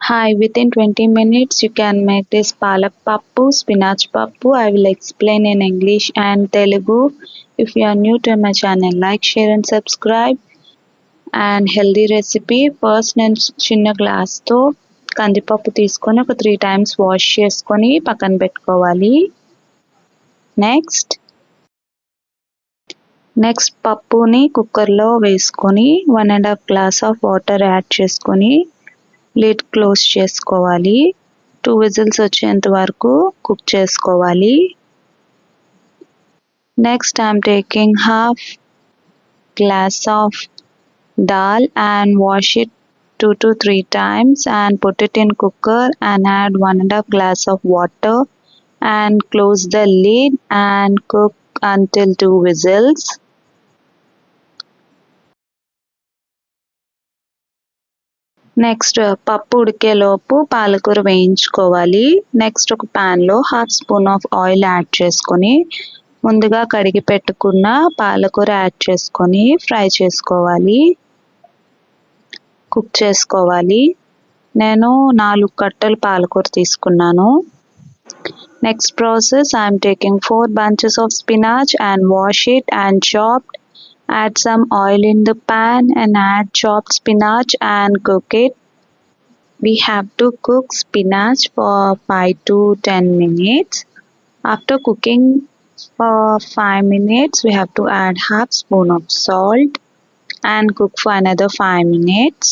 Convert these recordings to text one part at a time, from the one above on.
Hi, within 20 minutes you can make this palak pappu, spinach pappu. I will explain in English and Telugu. If you are new to my channel, like, share and subscribe. And healthy recipe. First నేను చిన్న గ్లాస్తో కందిపప్పు తీసుకొని ఒక 3 times wash చేసుకొని పక్కన పెట్టుకోవాలి. Next పప్పుని కుక్కర్లో వేసుకొని 1.5 glass ఆఫ్ వాటర్ యాడ్ చేసుకొని లిడ్ క్లోజ్ చేసుకోవాలి. 2 whistles వచ్చేంత వరకు కుక్ చేసుకోవాలి. Next I'm taking half glass of dal and wash it 2 to 3 times and put it in cooker and add 1.5 glass of water and close the lid and cook until 2 whistles. Next పప్పు ఉడికేలోపు పాలకూర వేయించుకోవాలి. Next ఒక ప్యాన్లో 1/2 spoon of oil add చేసుకొని ముందుగా కడిగి పెట్టుకున్న పాలకూర యాడ్ చేసుకొని ఫ్రై చేసుకోవాలి, కుక్ చేసుకోవాలి. నేను 4 కట్టలు పాలకూర తీసుకున్నాను. Next process I'm taking 4 bunches of spinach and wash it and chopped. Add some oil in the pan and add chopped spinach and cook it. We have to cook spinach for 5 to 10 minutes. After cooking for 5 minutes, we have to add 1/2 spoon of salt and cook for another 5 minutes.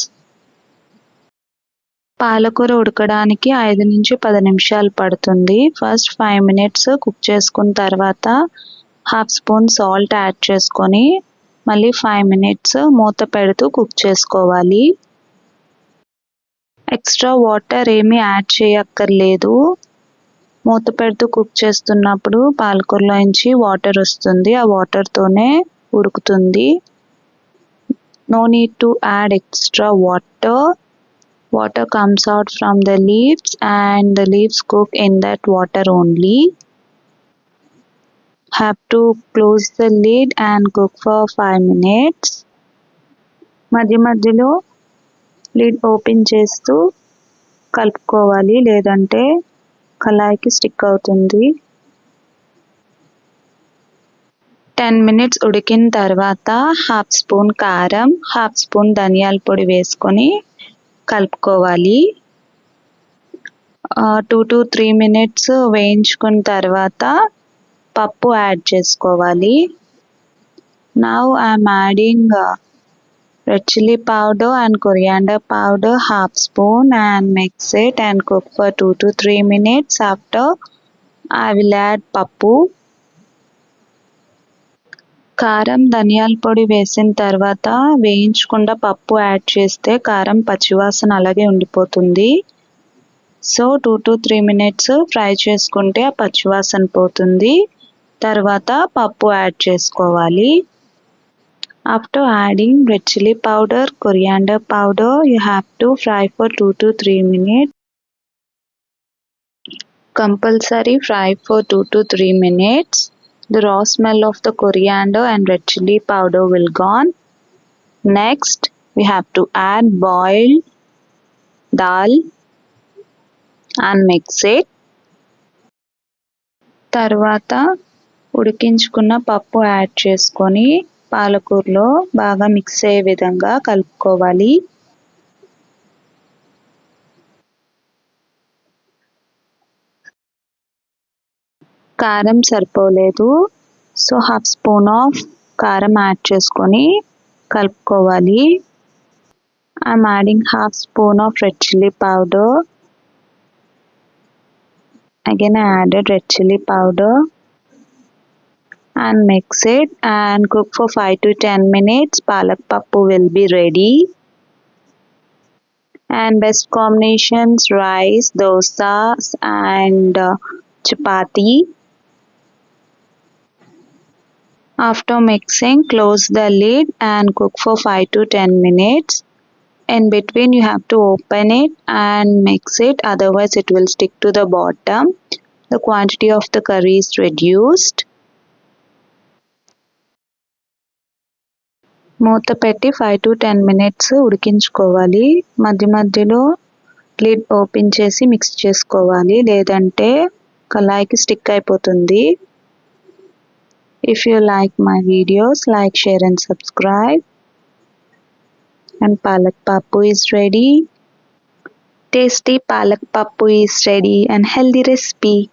పాలకూర ఉడకడానికి 5 నుంచి 10 నిమిషాలు పడుతుంది. First 5 minutes cook చేసుకున్న తర్వాత 1/2 spoon salt add చేసుకొని మళ్ళీ 5 minutes మూత పెడుతూ కుక్ చేసుకోవాలి. ఎక్స్ట్రా వాటర్ ఏమీ యాడ్ చేయక్కర్లేదు. మూత పెడుతూ కుక్ చేస్తున్నప్పుడు పాలకూరలో నుంచి వాటర్ వస్తుంది, ఆ వాటర్తోనే ఉడుకుతుంది. No need to add extra water. Water comes out from the leaves and the leaves cook in that water only. Have to close the lid and cook for 5 minutes. మధ్య మధ్యలో lid open చేస్తూ కలుపుకోవాలి, లేదంటే కళాయికి stick అవుతుంది. 10 minutes ఉడికిన తర్వాత 1/2 spoon కారం, 1/2 spoon ధనియాల పొడి వేసుకొని కలుపుకోవాలి. 2 to 3 minutes వేయించుకున్న తర్వాత పప్పు యాడ్ చేసుకోవాలి. Now I am adding red chilli powder and coriander powder 1/2 spoon and mix it and cook for 2 to 3 minutes. After I will add పప్పు. కారం ధనియాల పొడి వేసిన తర్వాత వేయించకుండా పప్పు యాడ్ చేస్తే కారం పచ్చివాసన అలాగే ఉండిపోతుంది. సో 2 to 3 minutes ఫ్రై చేసుకుంటే ఆ పచ్చివాసన పోతుంది. తర్వాత పప్పు యాడ్ చేసుకోవాలి. After adding red chilli powder, coriander powder, you have to fry for 2 to 3 minutes. Compulsory fry for 2 to 3 minutes. The raw smell of the coriander and red chilli powder will gone. Next, we have to add boiled dal and mix it. తర్వాత ఉడికించుకున్న పప్పు add చేసుకొని పాలకూరలో బాగా mix అయ్యే విధంగా కలుపుకోవాలి. కారం సరిపోలేదు, సో 1/2 spoon ఆఫ్ కారం యాడ్ చేసుకొని కలుపుకోవాలి. I'm adding 1/2 spoon of red chilli powder. Again I added red chilli powder and mix it and cook for 5 to 10 minutes. Palak pappu will be ready. And best combinations rice, dosas and chapati. After mixing, close the lid and cook for 5 to 10 minutes. In between you have to open it and mix it, otherwise it will stick to the bottom. The quantity of the curry is reduced. మూత పెట్టి 5 to 10 minutes ఉడికించుకోవాలి. మధ్య మధ్యలో lid open చేసి mix చేసుకోవాలి, లేదంటే కళాయికి stick అయిపోతుంది. If you like my videos, like, share and subscribe. And palak pappu is ready. Tasty palak pappu is ready and healthy recipe.